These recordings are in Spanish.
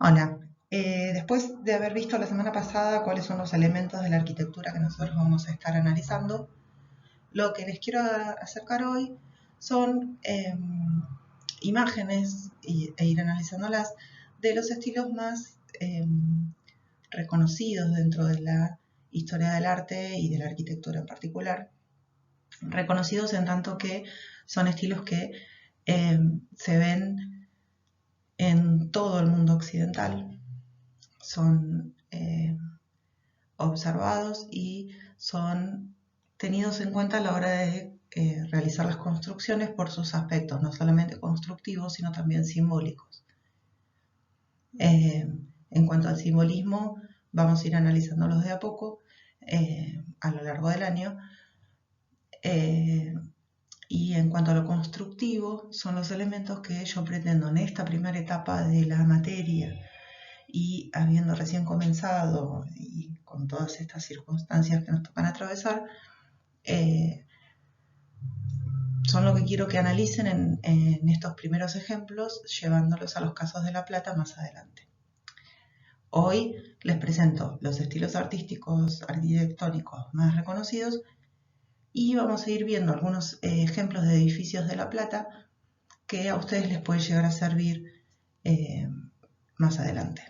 Hola, después de haber visto la semana pasada cuáles son los elementos de la arquitectura que nosotros vamos a estar analizando, lo que les quiero acercar hoy son imágenes e ir analizándolas de los estilos más reconocidos dentro de la historia del arte y de la arquitectura en particular, reconocidos en tanto que son estilos que se ven en todo el mundo occidental, son observados y son tenidos en cuenta a la hora de realizar las construcciones por sus aspectos, no solamente constructivos, sino también simbólicos. En cuanto al simbolismo, vamos a ir analizándolos de a poco a lo largo del año. Y en cuanto a lo constructivo, son los elementos que yo pretendo en esta primera etapa de la materia, y habiendo recién comenzado y con todas estas circunstancias que nos tocan atravesar, son lo que quiero que analicen en estos primeros ejemplos, llevándolos a los casos de La Plata más adelante. Hoy les presento los estilos artísticos arquitectónicos más reconocidos y vamos a ir viendo algunos ejemplos de edificios de La Plata que a ustedes les puede llegar a servir más adelante.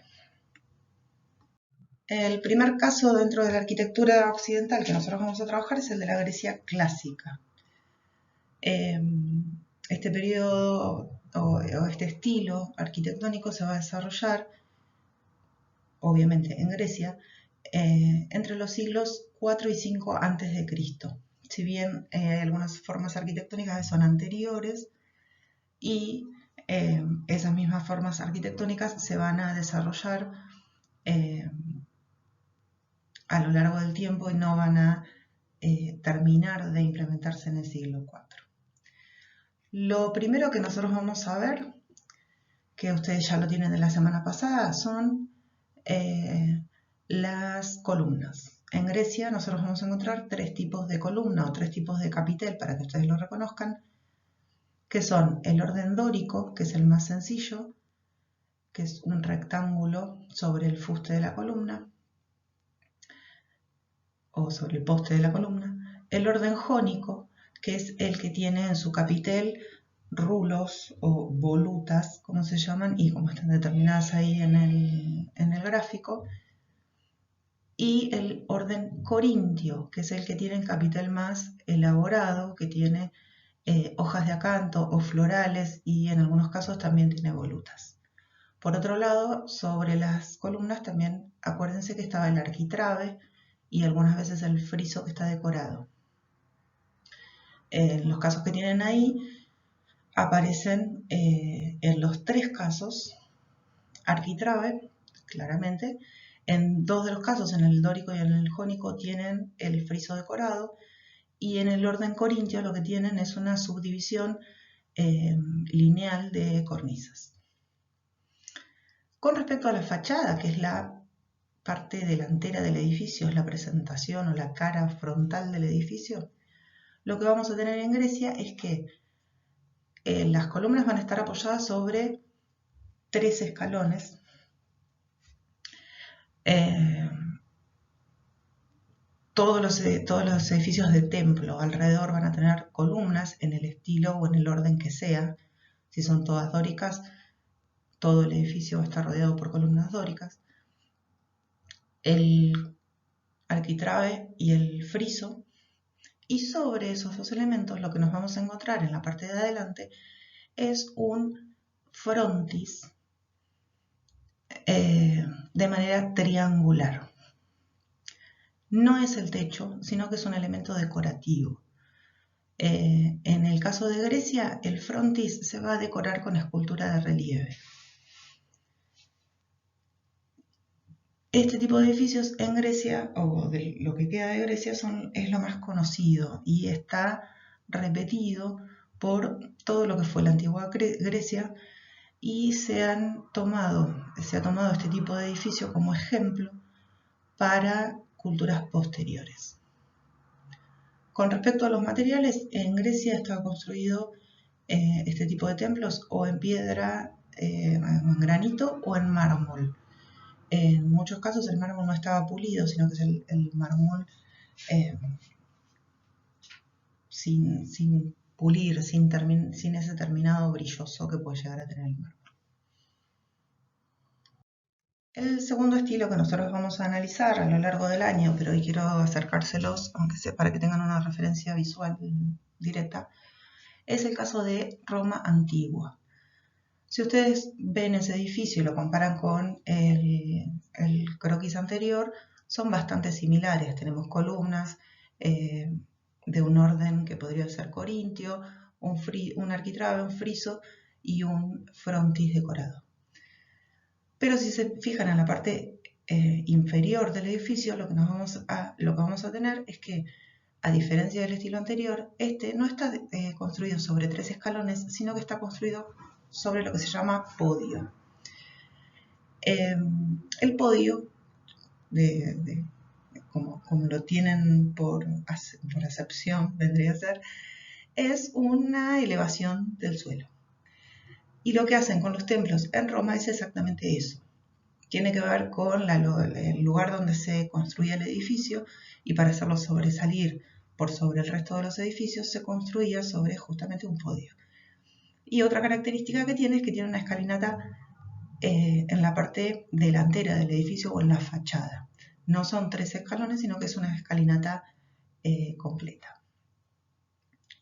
El primer caso dentro de la arquitectura occidental que nosotros vamos a trabajar es el de la Grecia clásica. Este periodo o este estilo arquitectónico se va a desarrollar, obviamente en Grecia, entre los siglos 4 y 5 antes de Cristo. Si bien hay algunas formas arquitectónicas que son anteriores y esas mismas formas arquitectónicas se van a desarrollar a lo largo del tiempo y no van a terminar de implementarse en el siglo IV. Lo primero que nosotros vamos a ver, que ustedes ya lo tienen de la semana pasada, son las columnas. En Grecia nosotros vamos a encontrar tres tipos de columna o tres tipos de capitel para que ustedes lo reconozcan, que son el orden dórico, que es el más sencillo, que es un rectángulo sobre el fuste de la columna o sobre el poste de la columna, el orden jónico, que es el que tiene en su capitel rulos o volutas, como se llaman, y como están determinadas ahí en el gráfico, y el orden corintio, que es el que tiene el capitel más elaborado, que tiene hojas de acanto o florales y en algunos casos también tiene volutas. Por otro lado, sobre las columnas también acuérdense que estaba el arquitrabe y algunas veces el friso que está decorado. En los casos que tienen ahí aparecen en los tres casos arquitrabe, claramente. En dos de los casos, en el dórico y en el jónico, tienen el friso decorado, y en el orden corintio lo que tienen es una subdivisión lineal de cornisas. Con respecto a la fachada, que es la parte delantera del edificio, es la presentación o la cara frontal del edificio, lo que vamos a tener en Grecia es que las columnas van a estar apoyadas sobre tres escalones. Todos los edificios de templo alrededor van a tener columnas en el estilo o en el orden que sea. Si son todas dóricas, todo el edificio va a estar rodeado por columnas dóricas. El arquitrabe y el friso. Y sobre esos dos elementos lo que nos vamos a encontrar en la parte de adelante es un frontis de manera triangular. No es el techo, sino que es un elemento decorativo. En el caso de Grecia, el frontis se va a decorar con escultura de relieve. Este tipo de edificios en Grecia, o de lo que queda de Grecia, es lo más conocido y está repetido por todo lo que fue la antigua Grecia, y se ha tomado este tipo de edificio como ejemplo para culturas posteriores. Con respecto a los materiales, en Grecia estaba construido este tipo de templos o en piedra en granito o en mármol. En muchos casos el mármol no estaba pulido, sino que es el mármol sin pulir, sin ese terminado brilloso que puede llegar a tener el mármol. El segundo estilo que nosotros vamos a analizar a lo largo del año, pero hoy quiero acercárselos, aunque sea para que tengan una referencia visual directa, es el caso de Roma antigua. Si ustedes ven ese edificio y lo comparan con el croquis anterior, son bastante similares. Tenemos columnas de un orden que podría ser corintio, un arquitrabe, un friso y un frontis decorado. Pero si se fijan en la parte inferior del edificio, lo que vamos a tener es que, a diferencia del estilo anterior, este no está construido sobre 3 escalones, sino que está construido sobre lo que se llama podio. El podio, como lo tienen por acepción, vendría a ser, es una elevación del suelo. Y lo que hacen con los templos en Roma es exactamente eso. Tiene que ver con el lugar donde se construía el edificio, y para hacerlo sobresalir por sobre el resto de los edificios se construía sobre justamente un podio. Y otra característica que tiene es que tiene una escalinata en la parte delantera del edificio o en la fachada. No son 3 escalones, sino que es una escalinata completa.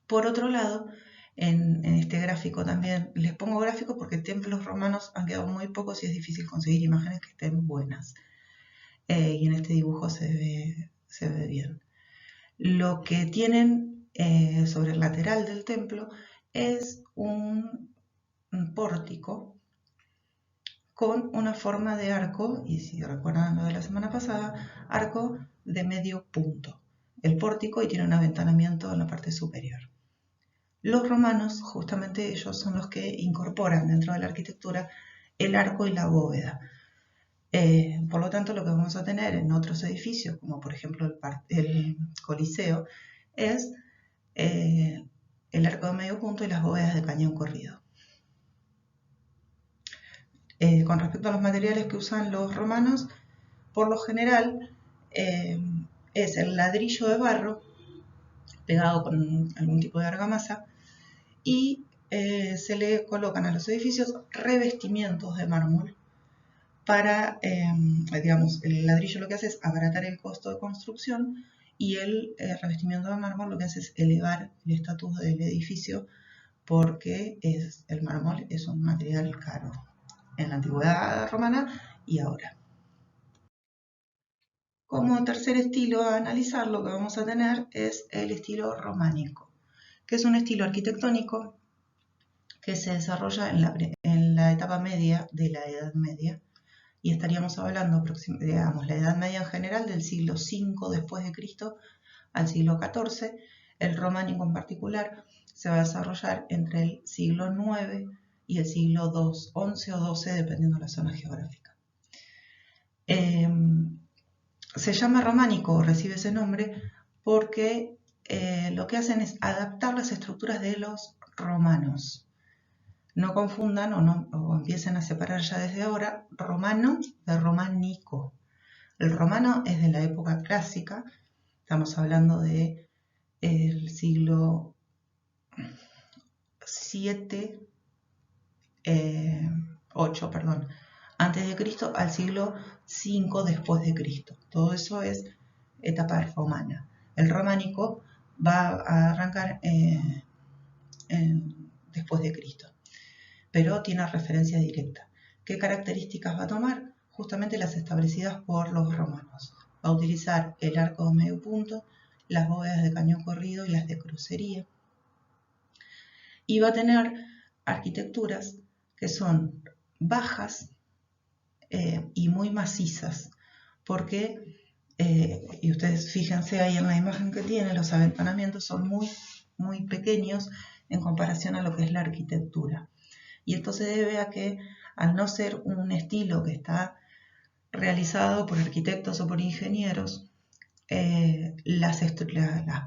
Por otro lado, en este gráfico también, les pongo gráficos porque templos romanos han quedado muy pocos y es difícil conseguir imágenes que estén buenas. Y en este dibujo se ve bien. Lo que tienen sobre el lateral del templo es un pórtico con una forma de arco, y si recuerdan lo de la semana pasada, arco de medio punto. El pórtico y tiene un aventanamiento en la parte superior. Los romanos, justamente ellos son los que incorporan dentro de la arquitectura el arco y la bóveda. Por lo tanto, lo que vamos a tener en otros edificios, como por ejemplo el Coliseo, es el arco de medio punto y las bóvedas de cañón corrido. Con respecto a los materiales que usan los romanos, por lo general es el ladrillo de barro pegado con algún tipo de argamasa y se le colocan a los edificios revestimientos de mármol para, digamos, el ladrillo lo que hace es abaratar el costo de construcción y el revestimiento de mármol lo que hace es elevar el estatus del edificio porque el mármol es un material caro en la antigüedad romana y ahora. Como tercer estilo a analizar, lo que vamos a tener es el estilo románico, que es un estilo arquitectónico que se desarrolla en la etapa media de la Edad Media, y estaríamos hablando, digamos, la Edad Media en general del siglo V después de Cristo al siglo XIV. El románico en particular se va a desarrollar entre el siglo IX y el siglo XI o XII, dependiendo de la zona geográfica. Se llama románico o recibe ese nombre porque lo que hacen es adaptar las estructuras de los romanos. No confundan o empiecen a separar ya desde ahora romano de románico. El romano es de la época clásica, estamos hablando del siglo VIII, antes de Cristo al siglo V después de Cristo. Todo eso es etapa romana. El románico va a arrancar después de Cristo, pero tiene referencia directa. ¿Qué características va a tomar? Justamente las establecidas por los romanos. Va a utilizar el arco de medio punto, las bóvedas de cañón corrido y las de crucería. Y va a tener arquitecturas que son bajas y muy macizas, porque, y ustedes fíjense ahí en la imagen que tiene, los aventanamientos son muy, muy pequeños en comparación a lo que es la arquitectura. Y esto se debe a que, al no ser un estilo que está realizado por arquitectos o por ingenieros, las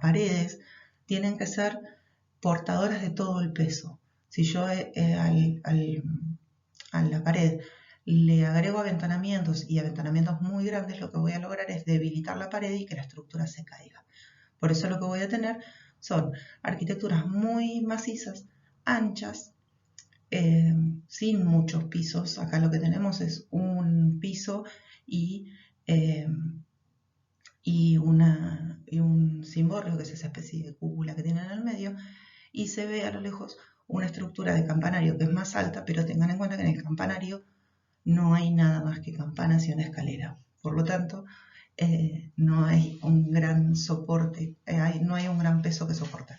paredes tienen que ser portadoras de todo el peso. Si yo al a la pared le agrego aventanamientos y aventanamientos muy grandes, lo que voy a lograr es debilitar la pared y que la estructura se caiga. Por eso lo que voy a tener son arquitecturas muy macizas, anchas, sin muchos pisos. Acá lo que tenemos es un piso y un cimborrio, que es esa especie de cúpula que tiene en el medio, y se ve a lo lejos una estructura de campanario que es más alta, pero tengan en cuenta que en el campanario no hay nada más que campanas y una escalera. Por lo tanto, no hay un gran soporte, no hay un gran peso que soportar.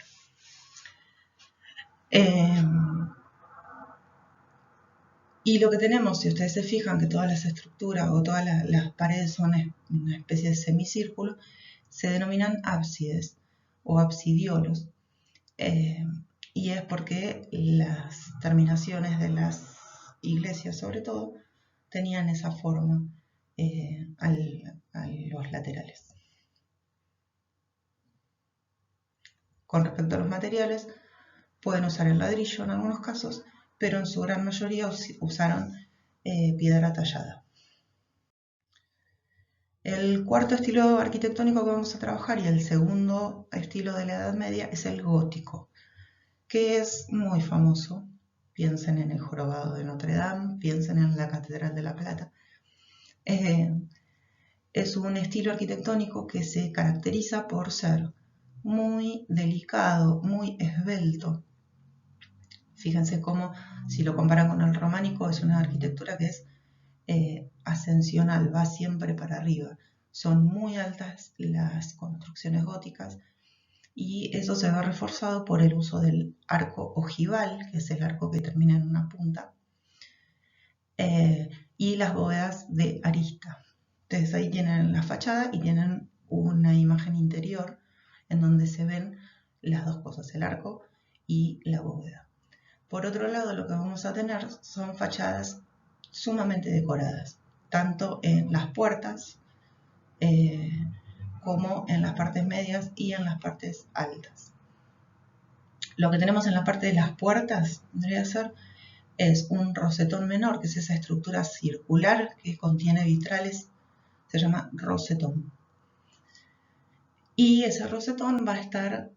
Y lo que tenemos, si ustedes se fijan que todas las estructuras o todas las paredes son una especie de semicírculo, se denominan ábsides o absidiolos. Y es porque las terminaciones de las iglesias, sobre todo, tenían esa forma a los laterales. Con respecto a los materiales, pueden usar el ladrillo en algunos casos, pero en su gran mayoría usaron piedra tallada. El cuarto estilo arquitectónico que vamos a trabajar y el segundo estilo de la Edad Media es el gótico, que es muy famoso. Piensen en el Jorobado de Notre Dame, piensen en la Catedral de La Plata. Es un estilo arquitectónico que se caracteriza por ser muy delicado, muy esbelto. Fíjense cómo, si lo comparan con el románico, es una arquitectura que es ascensional, va siempre para arriba. Son muy altas las construcciones góticas y eso se ve reforzado por el uso del arco ojival, que es el arco que termina en una punta, y las bóvedas de arista. Entonces ahí tienen la fachada y tienen una imagen interior en donde se ven las dos cosas, el arco y la bóveda. Por otro lado, lo que vamos a tener son fachadas sumamente decoradas, tanto en las puertas como en las partes medias y en las partes altas. Lo que tenemos en la parte de las puertas vendría a ser es un rosetón menor, que es esa estructura circular que contiene vitrales, se llama rosetón. Y ese rosetón va a estar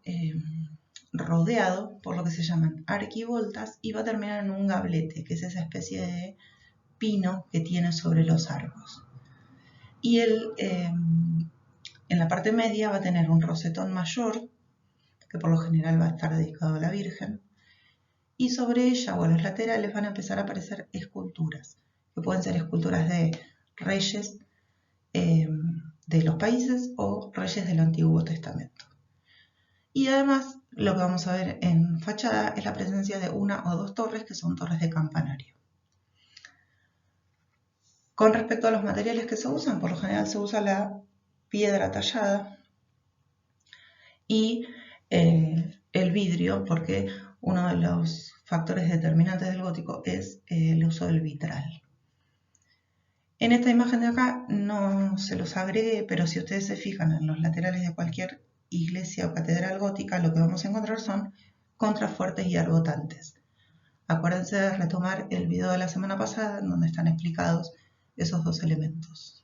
rodeado por lo que se llaman arquivoltas y va a terminar en un gablete, que es esa especie de pino que tiene sobre los arcos. Y en la parte media va a tener un rosetón mayor, que por lo general va a estar dedicado a la Virgen, y sobre ella o a los laterales van a empezar a aparecer esculturas, que pueden ser esculturas de reyes de los países o reyes del Antiguo Testamento. Y además, lo que vamos a ver en fachada es la presencia de una o dos torres, que son torres de campanario. Con respecto a los materiales que se usan, por lo general se usa la piedra tallada y el vidrio, porque uno de los factores determinantes del gótico es el uso del vitral. En esta imagen de acá no se los agregué, pero si ustedes se fijan en los laterales de cualquier iglesia o catedral gótica, lo que vamos a encontrar son contrafuertes y arbotantes. Acuérdense de retomar el video de la semana pasada en donde están explicados esos dos elementos.